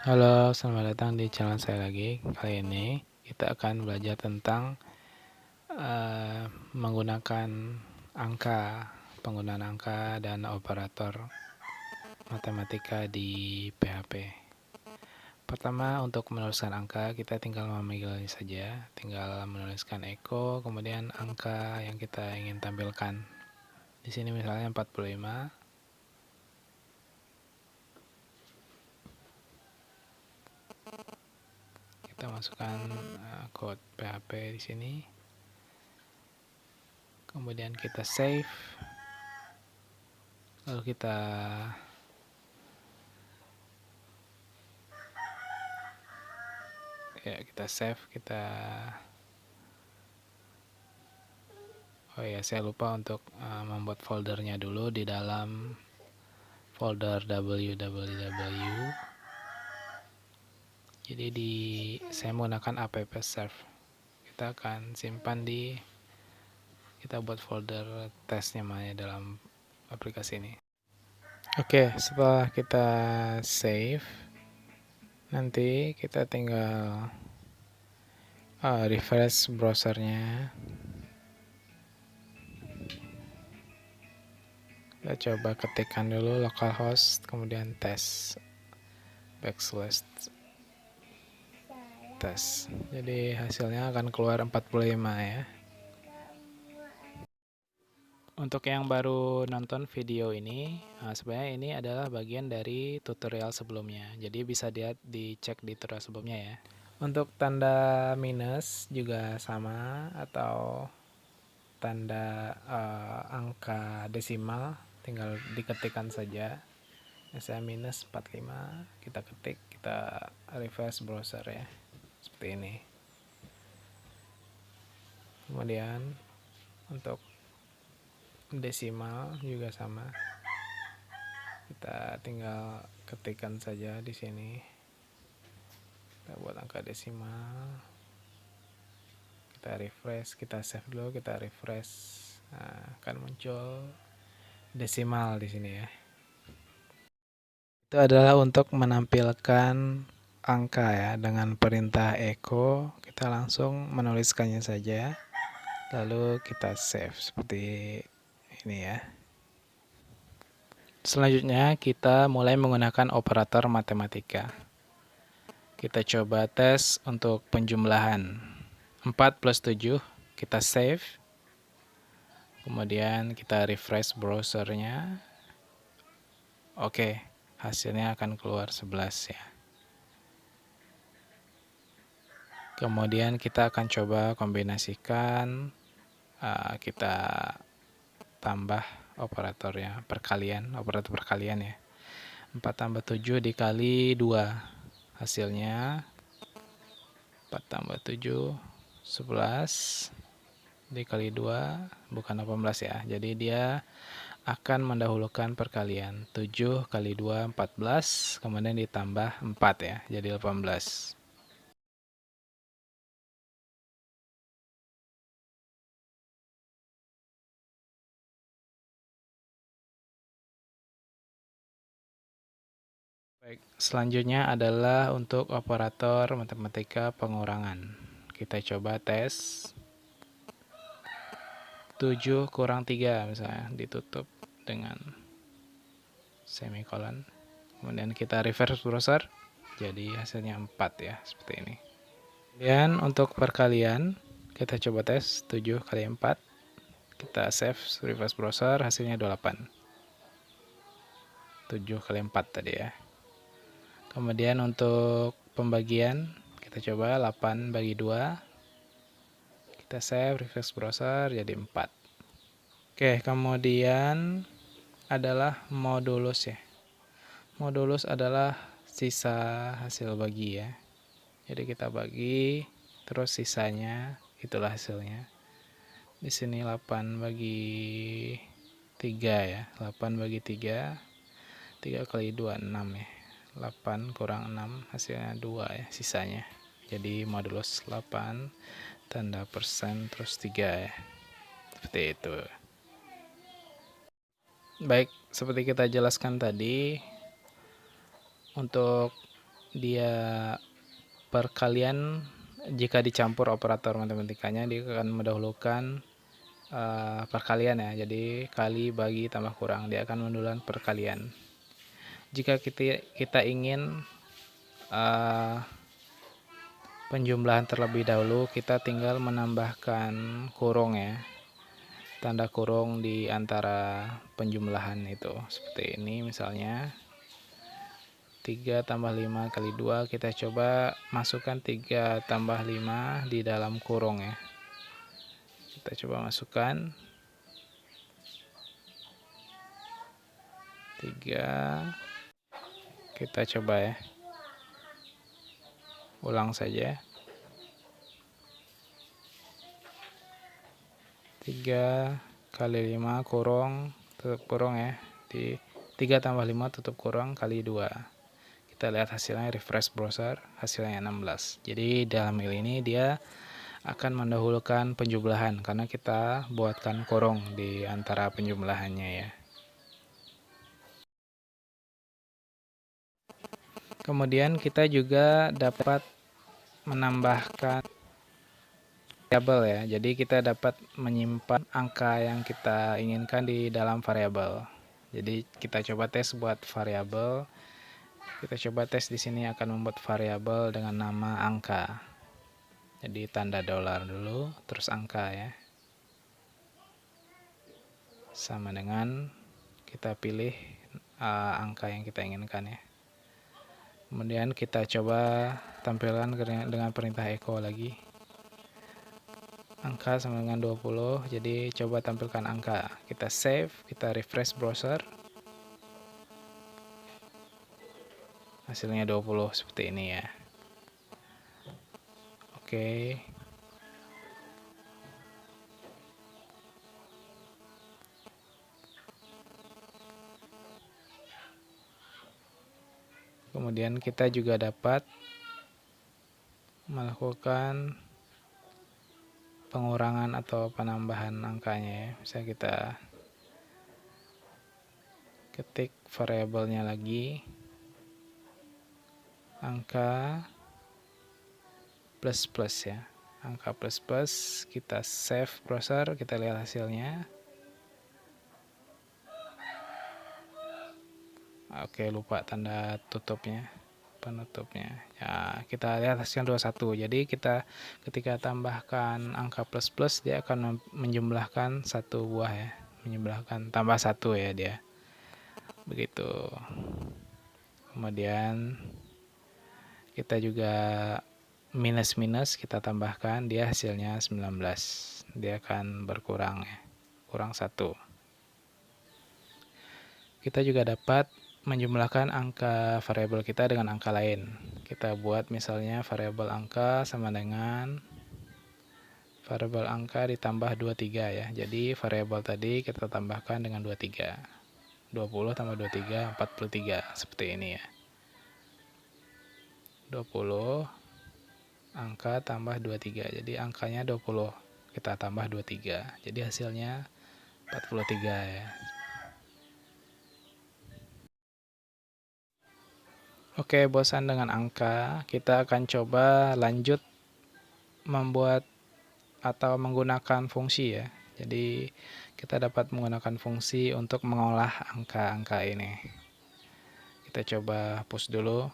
Halo, selamat datang di channel saya lagi. Kali ini kita akan belajar tentang menggunakan angka, penggunaan angka dan operator matematika di PHP. Pertama, untuk menuliskan angka, kita tinggal memanggilnya saja. Tinggal menuliskan Eko, kemudian angka yang kita ingin tampilkan. Di sini misalnya 45. Kita masukkan code PHP di sini. Kemudian kita save. Lalu kita save. Oh ya, saya lupa untuk membuat foldernya dulu di dalam folder www. Jadi saya menggunakan app-serve. Kita akan simpan kita buat folder tesnya dalam aplikasi ini. Oke, setelah kita save, nanti kita tinggal refresh browsernya. Kita coba ketikkan dulu localhost, kemudian tes tes. Jadi hasilnya akan keluar 45 ya. Untuk yang baru nonton video ini, sebenarnya ini adalah bagian dari tutorial sebelumnya. Jadi bisa dicek di tutorial sebelumnya ya. Untuk tanda minus juga sama, atau tanda angka desimal tinggal diketikkan saja. Misalnya minus 45, kita ketik, kita refresh browser ya, seperti ini. Kemudian untuk desimal juga sama, kita tinggal ketikkan saja di sini. Kita buat angka desimal, kita refresh, kita save dulu, kita refresh. Nah, akan muncul desimal di sini ya. Itu adalah untuk menampilkan angka ya. Dengan perintah echo, kita langsung menuliskannya saja, lalu kita save seperti ini ya. Selanjutnya kita mulai menggunakan operator matematika. Kita coba tes untuk penjumlahan 4 plus 7, kita save. Kemudian kita refresh browsernya. Oke, hasilnya akan keluar 11 ya. Kemudian kita akan coba kombinasikan, kita tambah operatornya, operator perkalian ya. 4 tambah 7 dikali 2, hasilnya 4 tambah 7, 11 dikali 2, bukan 18 ya. Jadi dia akan mendahulukan perkalian. 7 kali 2, 14, kemudian ditambah 4 ya, jadi 18. Baik, selanjutnya adalah untuk operator matematika pengurangan. Kita coba tes 7 kurang 3 misalnya, ditutup dengan semikolon. Kemudian kita refresh browser, jadi hasilnya 4 ya, seperti ini. Kemudian untuk perkalian, kita coba tes 7 kali 4. Kita save, refresh browser, hasilnya 28. 7 kali 4 tadi ya. Kemudian untuk pembagian, kita coba 8 bagi 2. Kita save, refresh browser, jadi 4. Oke, kemudian adalah modulus ya. Modulus adalah sisa hasil bagi ya. Jadi kita bagi, terus sisanya itulah hasilnya. Di sini 8 bagi 3 ya. 8 bagi 3. 3 kali 2, 6 ya. 8 kurang 6, hasilnya 2 ya, sisanya. Jadi modulus 8, tanda persen, terus 3 ya. Seperti itu. Baik, seperti kita jelaskan tadi, untuk dia perkalian, jika dicampur operator matematikanya dia akan mendahulukan perkalian ya, jadi kali bagi tambah kurang, dia akan mendahulukan perkalian. Jika kita ingin penjumlahan terlebih dahulu, kita tinggal menambahkan kurung ya, tanda kurung di antara penjumlahan itu, seperti ini misalnya 3 tambah 5 kali 2, kita coba masukkan 3 tambah 5 di dalam kurung ya. Kita coba masukkan 3, kita coba ya, ulang saja. 3 kali 5 kurung, tutup kurung ya, di 3 tambah 5 tutup kurung kali 2. Kita lihat hasilnya, refresh browser, hasilnya 16. Jadi dalam hal ini dia akan mendahulukan penjumlahan karena kita buatkan kurung di antara penjumlahannya ya. Kemudian kita juga dapat menambahkan variabel ya. Jadi kita dapat menyimpan angka yang kita inginkan di dalam variabel. Jadi kita coba tes buat variabel. Kita coba tes di sini akan membuat variabel dengan nama angka. Jadi tanda dolar dulu, terus angka ya. Sama dengan kita pilih angka yang kita inginkan ya. Kemudian kita coba tampilkan dengan perintah echo lagi. Angka sama dengan 20, jadi coba tampilkan angka. Kita save, kita refresh browser. Hasilnya 20 seperti ini ya. Oke. Kemudian kita juga dapat melakukan pengurangan atau penambahan angkanya ya. Bisa kita ketik variabelnya lagi, angka plus plus ya, angka plus plus, kita save browser, kita lihat hasilnya. Oke, lupa tanda tutupnya, penutupnya ya. Kita lihat hasilnya 21. Jadi kita ketika tambahkan angka plus plus, dia akan menjumlahkan satu buah ya, menjumlahkan tambah satu ya dia, begitu. Kemudian kita juga minus minus, kita tambahkan, dia hasilnya 19, dia akan berkurang ya, kurang 1. Kita juga dapat menjumlahkan angka variabel kita dengan angka lain. Kita buat misalnya variabel angka sama dengan variabel angka ditambah 23 ya. Jadi variabel tadi kita tambahkan dengan 23. 20 tambah 23, 43, seperti ini ya. 20 angka tambah 23, jadi angkanya 20, kita tambah 23, jadi hasilnya 43 ya. Oke, bosan dengan angka, kita akan coba lanjut membuat atau menggunakan fungsi ya. Jadi kita dapat menggunakan fungsi untuk mengolah angka-angka ini. Kita coba hapus dulu.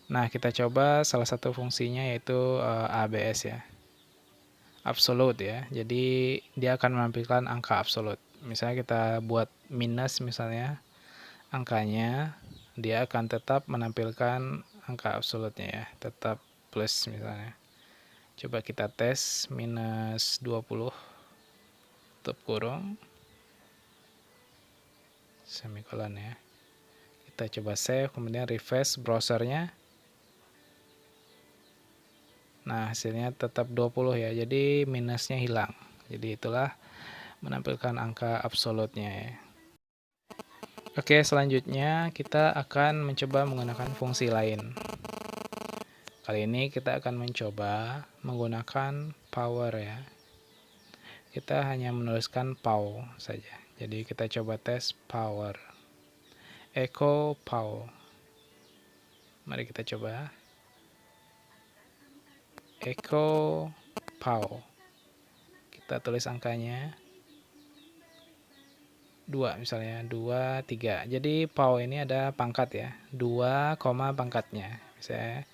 Nah, kita coba salah satu fungsinya yaitu ABS ya, absolute ya. Jadi dia akan menampilkan angka absolut. Misalnya kita buat minus misalnya, angkanya dia akan tetap menampilkan angka absolutnya ya, tetap plus misalnya. Coba kita tes, minus 20 tutup kurung semikolon ya. Kita coba save, kemudian refresh browsernya. Nah, hasilnya tetap 20 ya, jadi minusnya hilang. Jadi itulah menampilkan angka absolutnya ya. Oke, selanjutnya kita akan mencoba menggunakan fungsi lain. Kali ini kita akan mencoba menggunakan power ya. Kita hanya menuliskan pow saja. Jadi kita coba tes power. Echo pow. Mari kita coba. Echo POW. Kita tulis angkanya 2 misalnya, 2, 3. Jadi POW ini ada pangkat ya, 2, pangkatnya. Misalnya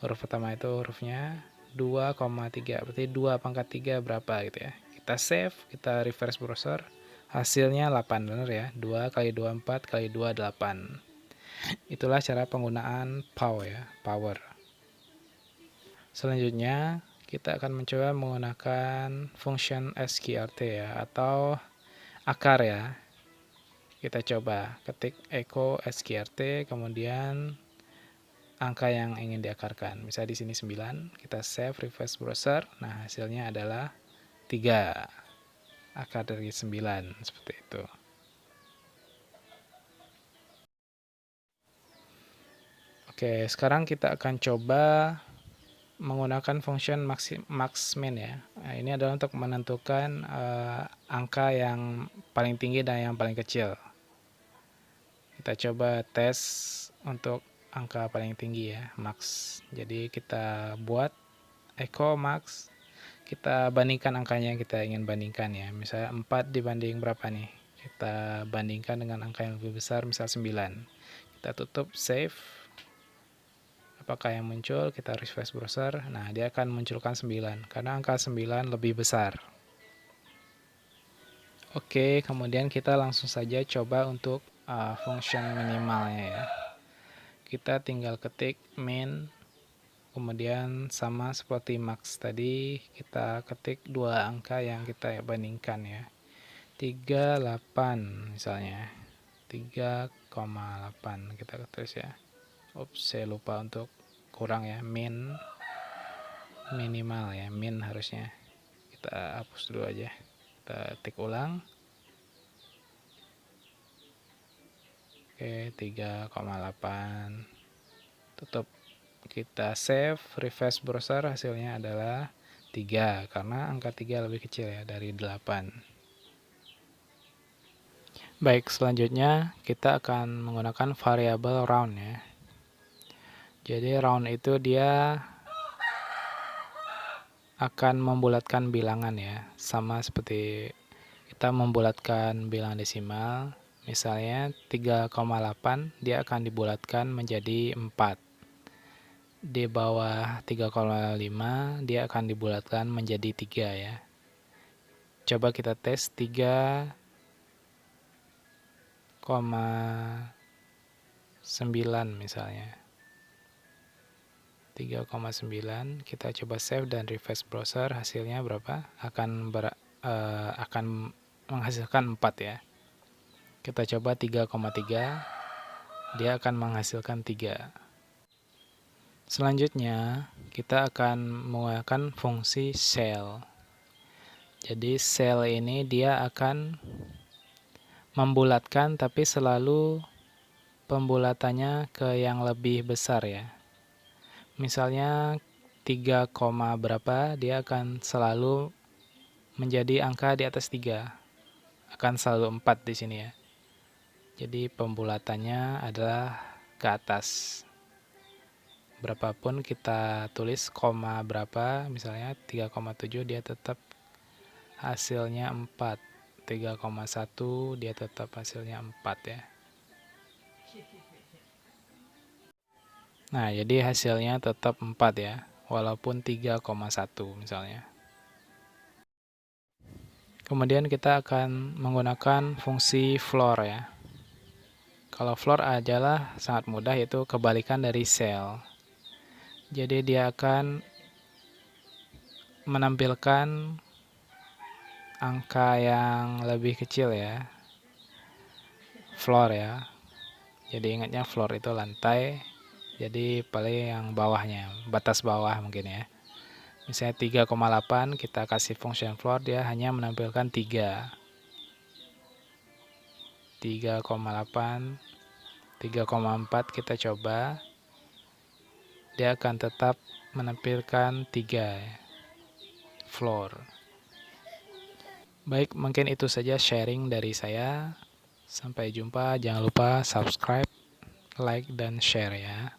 huruf pertama itu hurufnya 2,3, berarti 2 pangkat 3 berapa gitu ya. Kita save, kita refresh browser, hasilnya 8, benar ya. 2 kali 2, 4 kali 2, 8. Itulah cara penggunaan POW ya, power. Selanjutnya, kita akan mencoba menggunakan function sqrt ya, atau akar ya. Kita coba ketik echo sqrt, kemudian angka yang ingin diakarkan. Misalnya di sini 9, kita save, refresh browser. Nah, hasilnya adalah 3. Akar dari 9, seperti itu. Oke, sekarang kita akan coba menggunakan function max min ya. Nah, ini adalah untuk menentukan angka yang paling tinggi dan yang paling kecil. Kita coba tes untuk angka paling tinggi ya, max. Jadi kita buat echo max, kita bandingkan angkanya yang kita ingin bandingkan ya. Misalnya 4 dibanding berapa nih, kita bandingkan dengan angka yang lebih besar, misal 9. Kita tutup, save. Apakah yang muncul? Kita refresh browser. Nah, dia akan munculkan 9 karena angka 9 lebih besar. Oke, kemudian kita langsung saja coba untuk function minimalnya ya. Kita tinggal ketik min, kemudian sama seperti max tadi, kita ketik 2 angka yang kita bandingkan ya. 38 misalnya, 3,8 kita tulis ya. Ups, saya lupa untuk kurang ya, min, minimal ya, min harusnya. Kita hapus dulu aja, kita ketik ulang. Oke, 3,8. Tutup. Kita save, refresh browser, hasilnya adalah 3 karena angka 3 lebih kecil ya dari 8. Baik, selanjutnya kita akan menggunakan variabel round ya. Jadi round itu dia akan membulatkan bilangan ya, sama seperti kita membulatkan bilangan desimal. Misalnya 3,8 dia akan dibulatkan menjadi 4. Di bawah 3,5 dia akan dibulatkan menjadi 3 ya. Coba kita tes 3,9 misalnya. 3,9, kita coba save dan refresh browser, hasilnya berapa? Akan menghasilkan 4 ya. Kita coba 3,3, dia akan menghasilkan 3. Selanjutnya, kita akan menggunakan fungsi cell. Jadi cell ini dia akan membulatkan, tapi selalu pembulatannya ke yang lebih besar ya. Misalnya 3, berapa, dia akan selalu menjadi angka di atas 3. Akan selalu 4 di sini ya. Jadi pembulatannya adalah ke atas. Berapapun kita tulis koma berapa, misalnya 3,7, dia tetap hasilnya 4. 3,1 dia tetap hasilnya 4 ya. Nah, jadi hasilnya tetap 4 ya, walaupun 3,1 misalnya. Kemudian kita akan menggunakan fungsi floor ya. Kalau floor adalah sangat mudah, yaitu kebalikan dari cell. Jadi dia akan menampilkan angka yang lebih kecil ya, floor ya. Jadi ingatnya floor itu lantai, jadi paling yang bawahnya, batas bawah mungkin ya. Misalnya 3,8 kita kasih function floor, dia hanya menampilkan 3. 3,8, 3,4 kita coba, dia akan tetap menampilkan 3 floor. Baik, mungkin itu saja sharing dari saya. Sampai jumpa, jangan lupa subscribe, like, dan share ya.